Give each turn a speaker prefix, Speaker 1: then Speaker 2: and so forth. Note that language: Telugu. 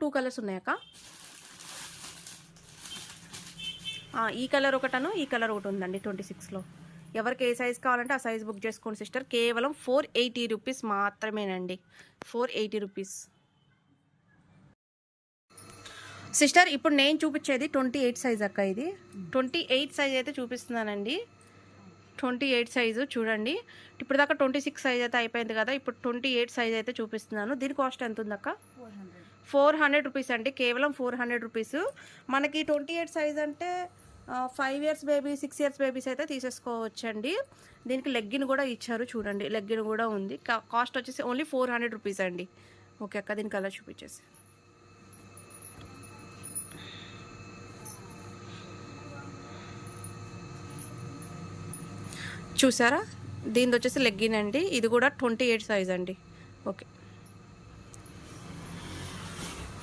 Speaker 1: 2 కలర్స్ ఉన్నాయక్క. ఈ కలర్ ఒకటను ఈ కలర్ ఒకటి ఉందండి 26లో. ఎవరికి ఏ సైజ్ కావాలంటే ఆ సైజ్ బుక్ చేసుకోండి సిస్టర్. కేవలం 480 రూపీస్ మాత్రమేనండి. 480 రూపీస్ సిస్టర్. ఇప్పుడు నేను చూపించేది 28 సైజ్ అక్క. ఇది 28 సైజ్ అయితే చూపిస్తున్నానండి. 28 సైజు చూడండి. ఇప్పుడు దాకా 26 సైజ్ అయితే అయిపోయింది కదా. ఇప్పుడు 28 సైజ్ అయితే చూపిస్తున్నాను. దీని కాస్ట్ ఎంత ఉందక్క? 400 రూపీస్ అండి. కేవలం 400 రూపీస్. మనకి 28 సైజ్ అంటే 5 ఇయర్స్ బేబీ 6 ఇయర్స్ బేబీస్ అయితే తీసేసుకోవచ్చండి. దీనికి లెగ్గిన్ కూడా ఇచ్చారు చూడండి. లెగ్గిన్ కూడా ఉంది. కాస్ట్ వచ్చేసి ఓన్లీ 400 రూపీస్ అండి. ఓకే అక్క, దీని కలర్ చూపించేసి. చూసారా, దీనిది వచ్చేసి లెగ్గిన్ అండి. ఇది కూడా 28 సైజ్ అండి. ఓకే.